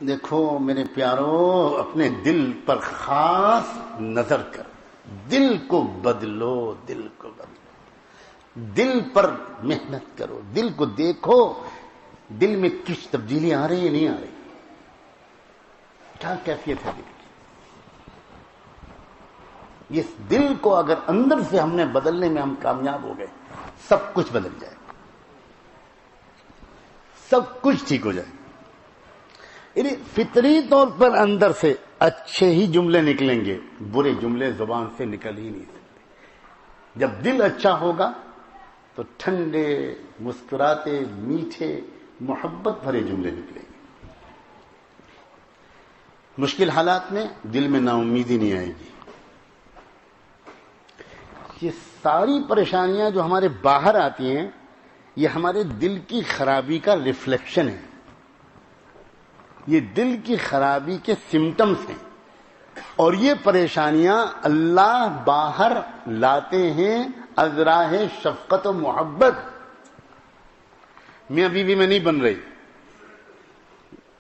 دیکھو میرے پیارو، اپنے دل پر خاص نظر کر، دل کو بدلو، دل کو بدلو، دل پر محنت کرو، دل کو دیکھو، دل میں کچھ تبدیلی آ رہی ہے نہیں آ رہی، کیا کیفیت ہے دل کی؟ اس دل کو اگر اندر سے ہم نے بدلنے میں ہم کامیاب ہو گئے، سب کچھ بدل جائے، سب کچھ ٹھیک ہو جائے۔ یعنی فطری طور پر اندر سے اچھے ہی جملے نکلیں گے، برے جملے زبان سے نکل ہی نہیں سکتے۔ جب دل اچھا ہوگا تو ٹھنڈے، مسکراتے، میٹھے، محبت بھرے جملے نکلیں گے۔ مشکل حالات میں دل میں نا امیدی نہیں آئے گی۔ یہ ساری پریشانیاں جو ہمارے باہر آتی ہیں، یہ ہمارے دل کی خرابی کا ریفلیکشن ہے، یہ دل کی خرابی کے سمٹمز ہیں، اور یہ پریشانیاں اللہ باہر لاتے ہیں ازراہ شفقت و محبت۔ میاں بیوی میں نہیں بن رہی،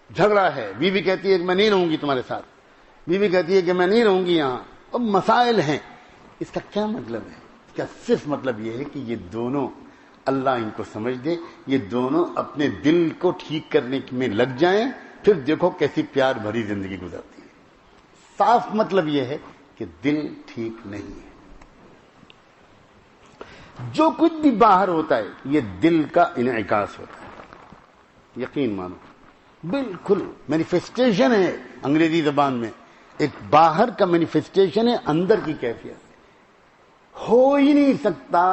جھگڑا ہے، بیوی کہتی ہے کہ میں نہیں رہوں گی تمہارے ساتھ، بیوی کہتی ہے کہ میں نہیں رہوں گی یہاں، اب مسائل ہیں۔ اس کا کیا مطلب ہے؟ اس کا صرف مطلب یہ ہے کہ یہ دونوں، اللہ ان کو سمجھ دے، یہ دونوں اپنے دل کو ٹھیک کرنے میں لگ جائیں، پھر دیکھو کیسی پیار بھری زندگی گزرتی ہے۔ صاف مطلب یہ ہے کہ دل ٹھیک نہیں ہے۔ جو کچھ بھی باہر ہوتا ہے یہ دل کا انعکاس ہوتا ہے، یقین مانو، بالکل مینیفیسٹیشن ہے۔ انگریزی زبان میں ایک باہر کا مینیفیسٹیشن ہے اندر کی کیفیت۔ ہو ہی نہیں سکتا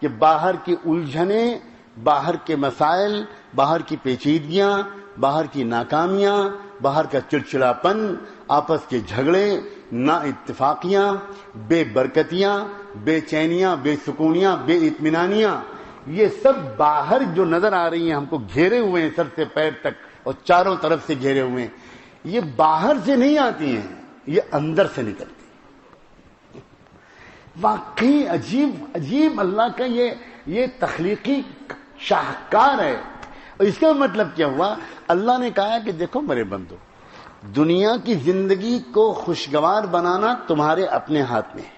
کہ باہر کی الجھنیں، باہر کے مسائل، باہر کی پیچیدگیاں، باہر کی ناکامیاں، باہر کا چڑچڑاپن، آپس کے جھگڑے، نا اتفاقیاں، بے برکتیاں، بے چینیاں، بے سکونیاں، بے اطمینانیاں، یہ سب باہر جو نظر آ رہی ہیں، ہم کو گھیرے ہوئے ہیں سر سے پیر تک اور چاروں طرف سے گھیرے ہوئے ہیں، یہ باہر سے نہیں آتی ہیں، یہ اندر سے نکلتی ہیں۔ واقعی عجیب عجیب اللہ کا یہ تخلیقی شاہکار ہے۔ اور اس کا مطلب کیا ہوا؟ اللہ نے کہا کہ دیکھو میرے بندو، دنیا کی زندگی کو خوشگوار بنانا تمہارے اپنے ہاتھ میں ہے،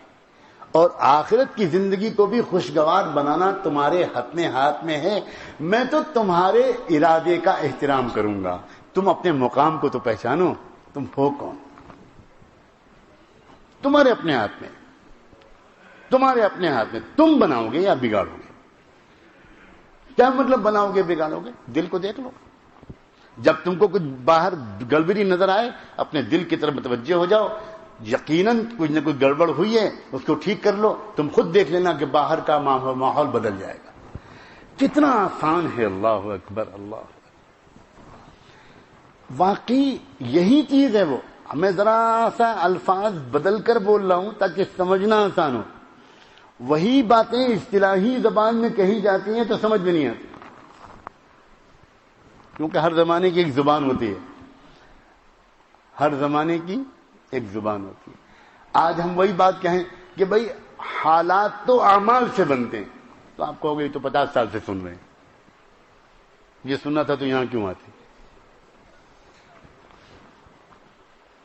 اور آخرت کی زندگی کو بھی خوشگوار بنانا تمہارے اپنے ہاتھ میں ہے۔ میں تو تمہارے ارادے کا احترام کروں گا، تم اپنے مقام کو تو پہچانو، تم ہو کون؟ تمہارے اپنے ہاتھ میں، تمہارے اپنے ہاتھ میں، تم بناؤ گے یا بگاڑو گے۔ کیا مطلب بناؤ گے بگاڑو گے؟ دل کو دیکھ لو، جب تم کو کچھ باہر گڑبڑی نظر آئے اپنے دل کی طرف متوجہ ہو جاؤ، یقیناً کچھ نہ کچھ گڑبڑ ہوئی ہے، اس کو ٹھیک کر لو، تم خود دیکھ لینا کہ باہر کا ماحول بدل جائے گا۔ کتنا آسان ہے، اللہ اکبر، اللہ اکبر۔ واقعی یہی چیز ہے وہ۔ میں ذرا سا الفاظ بدل کر بول رہا ہوں تاکہ سمجھنا آسان ہو۔ وہی باتیں اصطلاحی زبان میں کہی جاتی ہیں تو سمجھ میں نہیں آتی، کیونکہ ہر زمانے کی ایک زبان ہوتی ہے، ہر زمانے کی ایک زبان ہوتی ہے۔ آج ہم وہی بات کہیں کہ بھئی حالات تو اعمال سے بنتے ہیں، تو آپ کہو گے یہ تو 50 سال سے سن رہے ہیں، یہ سننا تھا تو یہاں کیوں آتے؟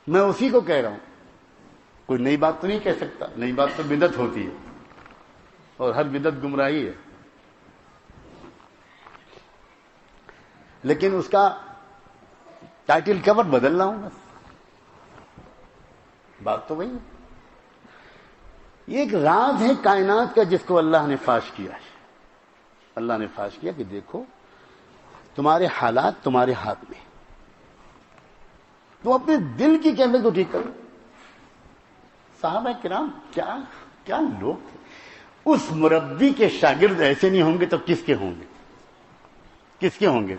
میں اسی کو کہہ رہا ہوں، کوئی نئی بات تو نہیں کہہ سکتا، نئی بات تو بدعت ہوتی ہے، اور ہر بدعت گمراہی ہے، لیکن اس کا ٹائٹل کور بدل رہا ہوں بس، بات تو وہی ہے۔ یہ ایک راز ہے کائنات کا جس کو اللہ نے فاش کیا ہے۔ اللہ نے فاش کیا کہ دیکھو تمہارے حالات تمہارے ہاتھ میں، تم اپنے دل کی کیفیت کو ٹھیک کرو۔ صحابہ کرام کیا لوگ تھے۔ اس مربی کے شاگرد ایسے نہیں ہوں گے تو کس کے ہوں گے؟ کس کے ہوں گے؟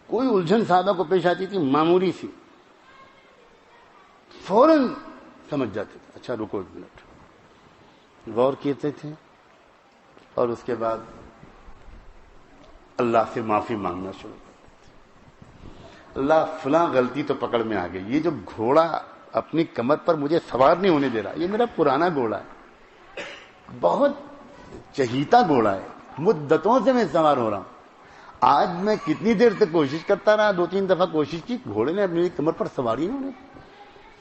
کوئی الجھن صحابہ کو پیش آتی تھی معمولی سی، فوراً سمجھ جاتے تھے، اچھا رکو ایک منٹ، غور کیتے تھے، اور اس کے بعد اللہ سے معافی مانگنا شروع کرتے تھے۔ اللہ فلاں غلطی تو پکڑ میں آ گئی، یہ جو گھوڑا اپنی کمر پر مجھے سوار نہیں ہونے دے رہا، یہ میرا پرانا گھوڑا ہے، بہت چہیتا گھوڑا ہے، مدتوں سے میں سوار ہو رہا ہوں، آج میں کتنی دیر تک کوشش کرتا رہا, 2-3 دفعہ کوشش کی, گھوڑے نے میری کمر پر سواری انہوں نے,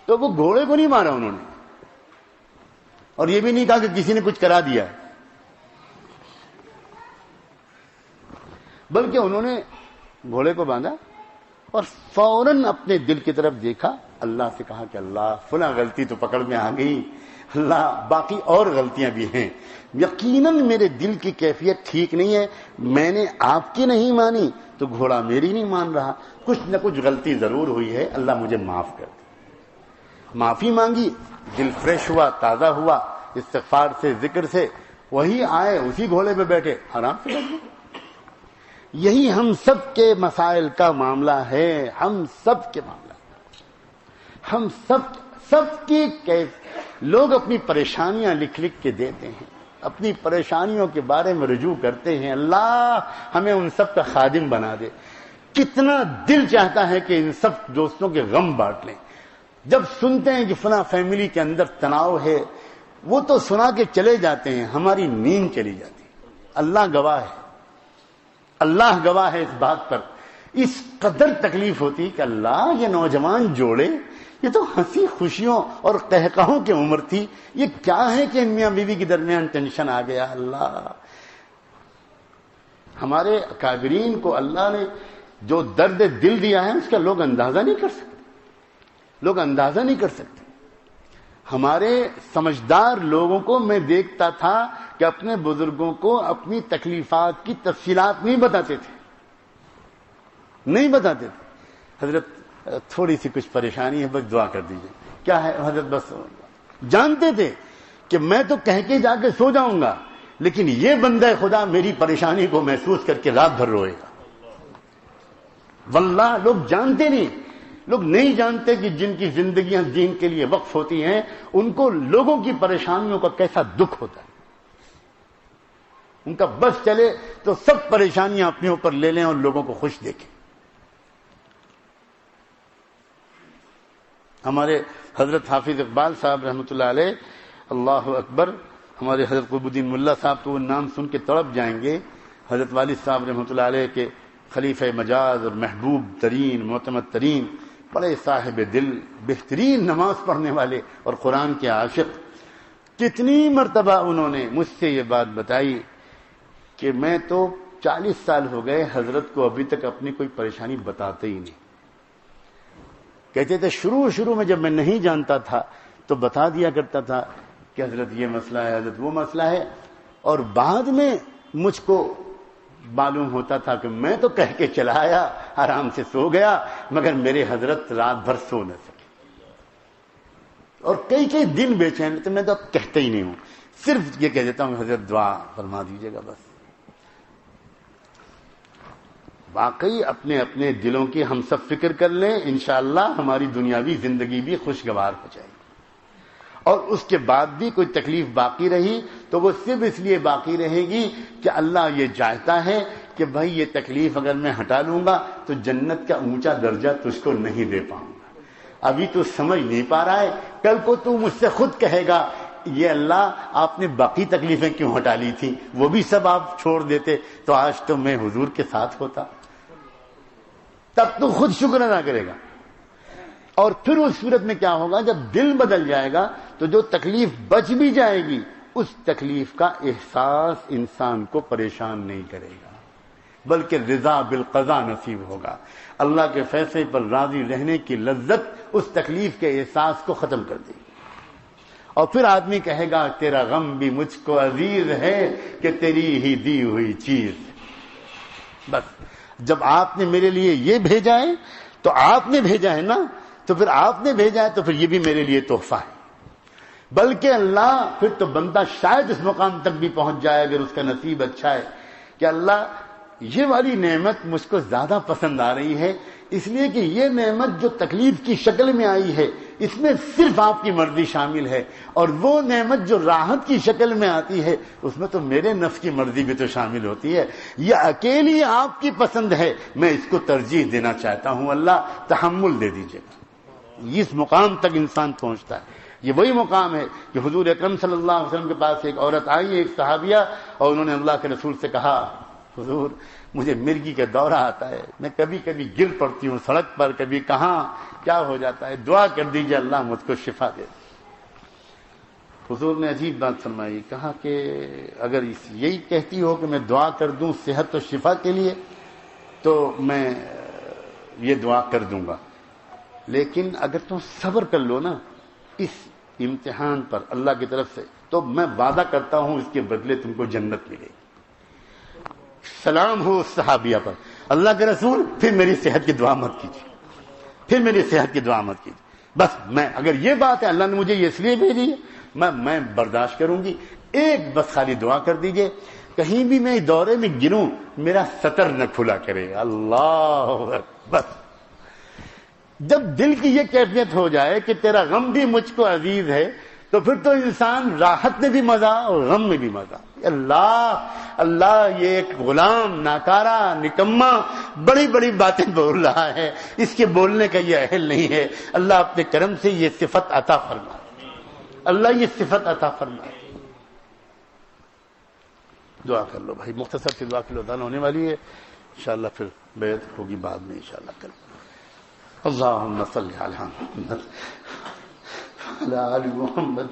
تو وہ گھوڑے کو نہیں مارا انہوں نے, اور یہ بھی نہیں کہا کہ کسی نے کچھ کرا دیا, بلکہ انہوں نے گھوڑے کو باندھا اور فوراً اپنے دل کی طرف دیکھا, اللہ سے کہا کہ اللہ فلاں غلطی تو پکڑ میں آ گئی, اللہ باقی اور غلطیاں بھی ہیں, یقیناً میرے دل کی کیفیت ٹھیک نہیں ہے, میں نے آپ کی نہیں مانی تو گھوڑا میری نہیں مان رہا, کچھ نہ کچھ غلطی ضرور ہوئی ہے, اللہ مجھے معاف کر دے. معافی مانگی, دل فریش ہوا, تازہ ہوا, استغفار سے, ذکر سے, وہی آئے اسی گھوڑے پہ بیٹھے, آرام سے بیٹھ گئے. یہی ہم سب کے مسائل کا معاملہ ہے, ہم سب کے معاملہ, ہم سب کی لوگ اپنی پریشانیاں لکھ کے دیتے ہیں, اپنی پریشانیوں کے بارے میں رجوع کرتے ہیں, اللہ ہمیں ان سب کا خادم بنا دے. کتنا دل چاہتا ہے کہ ان سب دوستوں کے غم بانٹ لیں. جب سنتے ہیں کہ فلاں فیملی کے اندر تناؤ ہے, وہ تو سنا کے چلے جاتے ہیں, ہماری نیند چلی جاتی ہے. اللہ گواہ ہے, اللہ گواہ ہے اس بات پر, اس قدر تکلیف ہوتی کہ اللہ یہ نوجوان جوڑے, یہ تو ہنسی خوشیوں اور قہقہوں کی عمر تھی, یہ کیا ہے کہ میاں بیوی کے درمیان ٹینشن آ گیا. اللہ ہمارے اکابرین کو اللہ نے جو درد دل دیا ہے اس کا لوگ اندازہ نہیں کر سکتے, لوگ اندازہ نہیں کر سکتے. ہمارے سمجھدار لوگوں کو میں دیکھتا تھا کہ اپنے بزرگوں کو اپنی تکلیفات کی تفصیلات نہیں بتاتے تھے, نہیں بتاتے تھے. حضرت تھوڑی سی کچھ پریشانی ہے, بس دعا کر دیجئے. کیا ہے حضرت؟ بس جانتے تھے کہ میں تو کہہ کے جا کے سو جاؤں گا, لیکن یہ بندہ خدا میری پریشانی کو محسوس کر کے رات بھر روئے گا. واللہ لوگ جانتے نہیں, لوگ نہیں جانتے کہ جن کی زندگیاں دین کے لیے وقف ہوتی ہیں ان کو لوگوں کی پریشانیوں کا کیسا دکھ ہوتا ہے. ان کا بس چلے تو سب پریشانیاں اپنے اوپر لے لیں اور لوگوں کو خوش دیکھیں. ہمارے حضرت حافظ اقبال صاحب رحمۃ اللہ علیہ, اللہ اکبر, ہمارے حضرت قطب الدین ملا صاحب تو وہ نام سن کے تڑپ جائیں گے. حضرت والد صاحب رحمۃ اللہ علیہ کے خلیفہ مجاز اور محبوب ترین, معتمد ترین, بڑے صاحب دل, بہترین نماز پڑھنے والے اور قرآن کے عاشق. کتنی مرتبہ انہوں نے مجھ سے یہ بات بتائی کہ میں تو 40 سال ہو گئے حضرت کو ابھی تک اپنی کوئی پریشانی بتاتے ہی نہیں. کہتے تھے شروع میں جب میں نہیں جانتا تھا تو بتا دیا کرتا تھا کہ حضرت یہ مسئلہ ہے, حضرت وہ مسئلہ ہے, اور بعد میں مجھ کو معلوم ہوتا تھا کہ میں تو کہہ کے چلا آیا, آرام سے سو گیا, مگر میرے حضرت رات بھر سو نہ سکے اور کئی دن بے چین. تو میں تو کہتا ہی نہیں ہوں, صرف یہ کہہ دیتا ہوں حضرت دعا فرما دیجیے گا بس. واقعی اپنے اپنے دلوں کی ہم سب فکر کر لیں, انشاءاللہ ہماری دنیاوی زندگی بھی خوشگوار ہو جائے گی. اور اس کے بعد بھی کوئی تکلیف باقی رہی تو وہ صرف اس لیے باقی رہے گی کہ اللہ یہ چاہتا ہے کہ بھائی یہ تکلیف اگر میں ہٹا لوں گا تو جنت کا اونچا درجہ تجھ کو نہیں دے پاؤں گا. ابھی تو سمجھ نہیں پا رہا ہے, کل کو تو مجھ سے خود کہے گا یہ اللہ آپ نے باقی تکلیفیں کیوں ہٹا لی تھیں, وہ بھی سب آپ چھوڑ دیتے تو آج تو میں حضور کے ساتھ ہوتا. تب تو خود شکر ادا کرے گا. اور پھر اس صورت میں کیا ہوگا, جب دل بدل جائے گا تو جو تکلیف بچ بھی جائے گی اس تکلیف کا احساس انسان کو پریشان نہیں کرے گا, بلکہ رضا بالقضاء نصیب ہوگا. اللہ کے فیصلے پر راضی رہنے کی لذت اس تکلیف کے احساس کو ختم کر دے گی. اور پھر آدمی کہے گا تیرا غم بھی مجھ کو عزیز ہے کہ تیری ہی دی ہوئی چیز. بس جب آپ نے میرے لیے یہ بھیجا ہے تو آپ نے بھیجا ہے نا, تو پھر آپ نے بھیجا ہے تو پھر یہ بھی میرے لیے تحفہ ہے. بلکہ اللہ پھر تو بندہ شاید اس مقام تک بھی پہنچ جائے اگر اس کا نصیب اچھا ہے کہ اللہ یہ والی نعمت مجھ کو زیادہ پسند آ رہی ہے, اس لیے کہ یہ نعمت جو تکلیف کی شکل میں آئی ہے اس میں صرف آپ کی مرضی شامل ہے, اور وہ نعمت جو راحت کی شکل میں آتی ہے اس میں تو میرے نفس کی مرضی بھی تو شامل ہوتی ہے. یہ اکیلی آپ کی پسند ہے, میں اس کو ترجیح دینا چاہتا ہوں, اللہ تحمل دے دیجیے گا. اس مقام تک انسان پہنچتا ہے. یہ وہی مقام ہے کہ حضور اکرم صلی اللہ علیہ وسلم کے پاس ایک عورت آئی, ایک صحابیہ, اور انہوں نے اللہ کے رسول سے کہا حضور مجھے مرگی کا دورہ آتا ہے، میں کبھی کبھی گر پڑتی ہوں سڑک پر، کبھی کہاں کیا ہو جاتا ہے، دعا کر دیجئے اللہ مجھ کو شفا دے۔ حضور نے عجیب بات فرمائی، کہا کہ اگر یہی کہتی ہو کہ میں دعا کر دوں صحت و شفا کے لیے تو میں یہ دعا کر دوں گا، لیکن اگر تم صبر کر لو نا اس امتحان پر اللہ کی طرف سے تو میں وعدہ کرتا ہوں اس کے بدلے تم کو جنت ملے گی۔ سلام ہو اس صحابیہ پر، اللہ کے رسول پھر میری صحت کی دعا مت کیجیے، پھر میری صحت کی دعا مت کیجیے، بس میں اگر یہ بات ہے اللہ نے مجھے یہ اس لیے بھیجی ہے میں برداشت کروں گی، ایک بس خالی دعا کر دیجئے کہیں بھی میں دورے میں گروں میرا سطر نہ کھلا کرے۔ اللہ بس جب دل کی یہ کیفیت ہو جائے کہ تیرا غم بھی مجھ کو عزیز ہے تو پھر تو انسان راحت میں بھی مزہ اور غم میں بھی مزہ۔ اللہ اللہ یہ ایک غلام ناکارہ نکما بڑی بڑی باتیں بول رہا ہے، اس کے بولنے کا یہ اہل نہیں ہے، اللہ اپنے کرم سے یہ صفت عطا فرما، اللہ یہ صفت عطا فرمائے۔ دعا کر لو بھائی، مختصر سی دعا کے لو دان ہونے والی ہے، انشاءاللہ پھر بیعت ہوگی بعد میں انشاءاللہ کل۔ اللہم صلی علی محمد علی آل محمد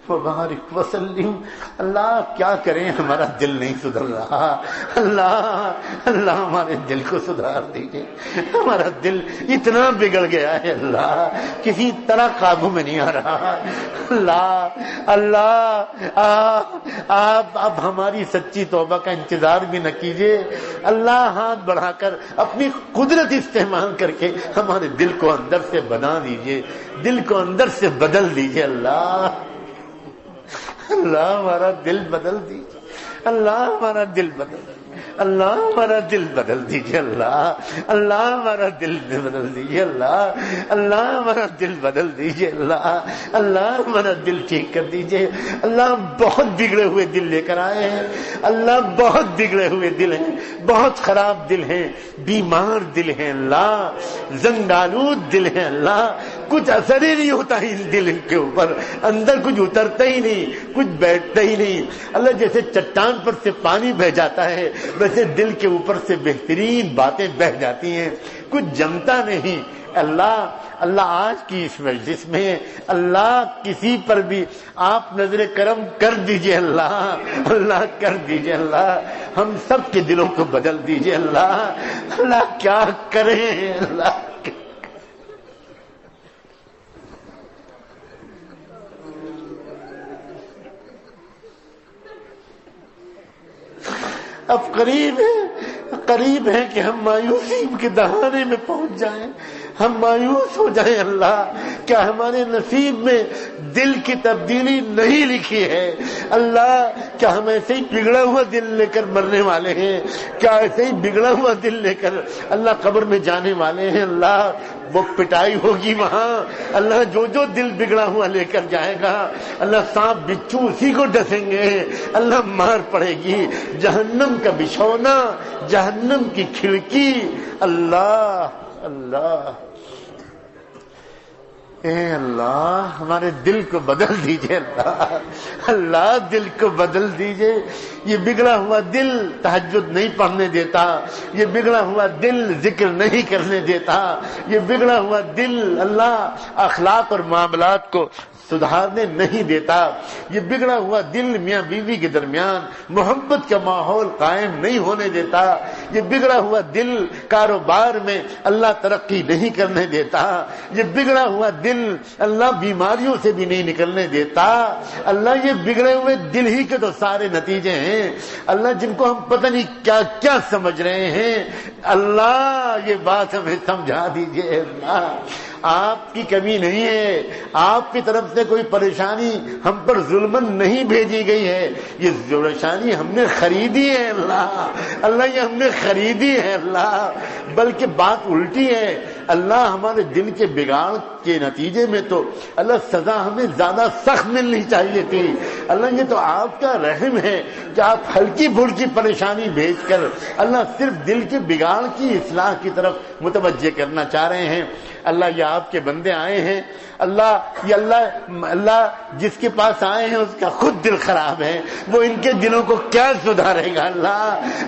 وبارک وسلم۔ اللہ کیا کریں ہمارا دل نہیں سدھر رہا، اللہ اللہ ہمارے دل کو سدھار دیجیے، ہمارا دل اتنا بگڑ گیا ہے اللہ کسی طرح قابو میں نہیں آ رہا۔ اللہ اللہ آپ اب ہماری سچی توبہ کا انتظار بھی نہ کیجیے، اللہ ہاتھ بڑھا کر اپنی قدرت استعمال کر کے ہمارے دل کو اندر سے بنا دیجیے، دل کو اندر سے بدل دیجیے۔ اللہ اللہ ہمارا دل بدل دیجیے، اللہ ہمارا دل بدل دیجیے، اللہ ہمارا دل بدل دیجیے، اللہ اللہ ہمارا دل بدل دیجیے، اللہ اللہ ہمارا دل بدل دیجیے، اللہ اللہ ہمارا دل ٹھیک کر دیجیے۔ اللہ بہت بگڑے ہوئے دل لے کر آئے ہیں، اللہ بہت بگڑے ہوئے دل ہیں، بہت خراب دل ہیں، بیمار دل ہیں، اللہ زنگالود دل ہیں، اللہ کچھ اثر ہی نہیں ہوتا اس دل کے اوپر، اندر کچھ اترتا ہی نہیں، کچھ بیٹھتا ہی نہیں۔ اللہ جیسے چٹان پر سے پانی بہ جاتا ہے ویسے دل کے اوپر سے بہترین باتیں بہ جاتی ہیں، کچھ جمتا نہیں۔ اللہ اللہ آج کی اس مجلس میں اللہ کسی پر بھی آپ نظر کرم کر دیجئے، اللہ اللہ کر دیجئے، اللہ ہم سب کے دلوں کو بدل دیجئے، اللہ اللہ کیا کریں اللہ۔ اب قریب ہے کہ ہم مایوسی کے دہانے میں پہنچ جائیں، ہم مایوس ہو جائیں۔ اللہ کیا ہمارے نصیب میں دل کی تبدیلی نہیں لکھی ہے؟ اللہ کیا ہم ایسے ہی بگڑا ہوا دل لے کر مرنے والے ہیں؟ کیا ایسے ہی بگڑا ہوا دل لے کر اللہ قبر میں جانے والے ہیں؟ اللہ وہ پٹائی ہوگی وہاں، اللہ جو جو دل بگڑا ہوا لے کر جائے گا اللہ سانپ بچھو اسی کو ڈسیں گے، اللہ مار پڑے گی، جہنم کا بچھونا، جہنم کی کھڑکی۔ اللہ اللہ اے اللہ ہمارے دل کو بدل دیجئے، اللہ اللہ دل کو بدل دیجئے۔ یہ بگڑا ہوا دل تہجد نہیں پڑھنے دیتا، یہ بگڑا ہوا دل ذکر نہیں کرنے دیتا، یہ بگڑا ہوا دل اللہ اخلاق اور معاملات کو سدھارنے نہیں دیتا، یہ بگڑا ہوا دل میاں بیوی کے درمیان محبت کا ماحول قائم نہیں ہونے دیتا، یہ بگڑا ہوا دل کاروبار میں اللہ ترقی نہیں کرنے دیتا، یہ بگڑا ہوا دل اللہ بیماریوں سے بھی نہیں نکلنے دیتا۔ اللہ یہ بگڑے ہوئے دل ہی کے تو سارے نتیجے ہیں اللہ، جن کو ہم پتہ نہیں کیا کیا سمجھ رہے ہیں۔ اللہ یہ بات ہمیں سمجھا دیجئے، اللہ آپ کی کمی نہیں ہے، آپ کی طرف سے کوئی پریشانی ہم پر ظلمن نہیں بھیجی گئی ہے، یہ پریشانی ہم نے خریدی ہے اللہ اللہ یہ ہم نے خریدی ہے اللہ، بلکہ بات الٹی ہے اللہ، ہمارے دل کے بگاڑ کے نتیجے میں تو اللہ سزا ہمیں زیادہ سخت ملنی چاہیے تھی۔ اللہ یہ تو آپ کا رحم ہے کہ آپ ہلکی پھلکی پریشانی بھیج کر اللہ صرف دل کے بگاڑ کی اصلاح کی طرف متوجہ کرنا چاہ رہے ہیں۔ اللہ یہ آپ کے بندے آئے ہیں اللہ، یہ اللہ جس کے پاس آئے ہیں اس کا خود دل خراب ہے، وہ ان کے دلوں کو کیا سدھارے گا؟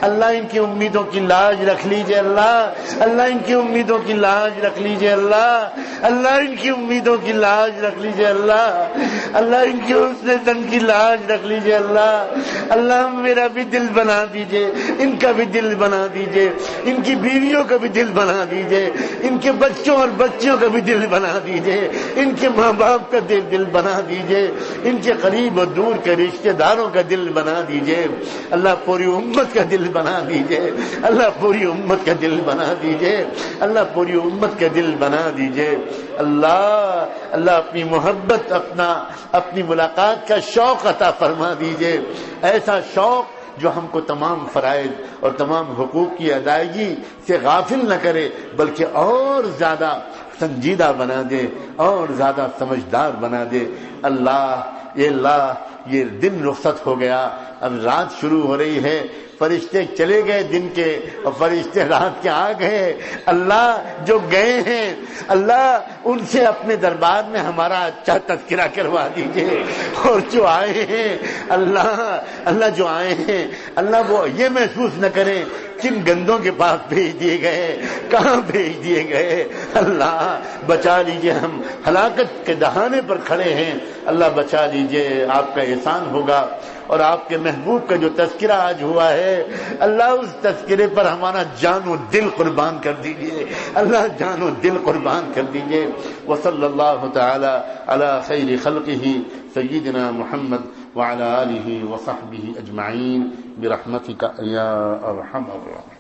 اللہ ان کی امیدوں کی لاج رکھ لیجئے اللہ ان کی امیدوں کی لاج رکھ لیجئے اللہ ان کی امیدوں کی لاج رکھ لیجئے اللہ ان کی حسن زن کی لاج رکھ لیجئے اللہ میرا بھی دل بنا دیجئے، ان کا بھی دل بنا دیجئے، ان کی بیویوں کا بھی دل بنا دیجئے، ان کے بچوں اور بچیوں کا بھی دل بنا دیجئے، ان کے ماں باپ کا دل بنا دیجئے، ان کے قریب اور دور کے رشتہ داروں کا دل بنا دیجئے اللہ، پوری امت کا دل بنا دیجئے اللہ، پوری امت کا دل بنا دیجئے اللہ، پوری امت کا دل بنا دیجئے اللہ اپنی محبت، اپنی ملاقات کا شوق عطا فرما دیجئے، ایسا شوق جو ہم کو تمام فرائض اور تمام حقوق کی ادائیگی سے غافل نہ کرے، بلکہ اور زیادہ سنجیدہ بنا دے اور زیادہ سمجھدار بنا دے اللہ یہ دن رخصت ہو گیا، اب رات شروع ہو رہی ہے، فرشتے چلے گئے دن کے اور فرشتے رات کے آ گئے اللہ، جو گئے ہیں اللہ ان سے اپنے دربار میں ہمارا اچھا تذکرہ کروا دیجئے، اور جو آئے ہیں اللہ جو آئے ہیں اللہ وہ یہ محسوس نہ کریں کن گندوں کے پاس بھیج دیے گئے، کہاں بھیج دیے گئے اللہ بچا لیجئے، ہم ہلاکت کے دہانے پر کھڑے ہیں اللہ بچا لیجئے، آپ کا احسان ہوگا، اور آپ کے محبوب کا جو تذکرہ آج ہوا ہے اللہ اس تذکرے پر ہمارا جان و دل قربان کر دیجئے اللہ، جان و دل قربان کر دیجئے۔ وصلی اللہ تعالی علی خیر خلقہ سیدنا محمد وعلی آلہ وصحبہ اجمعین برحمتک یا ارحم الراحمین۔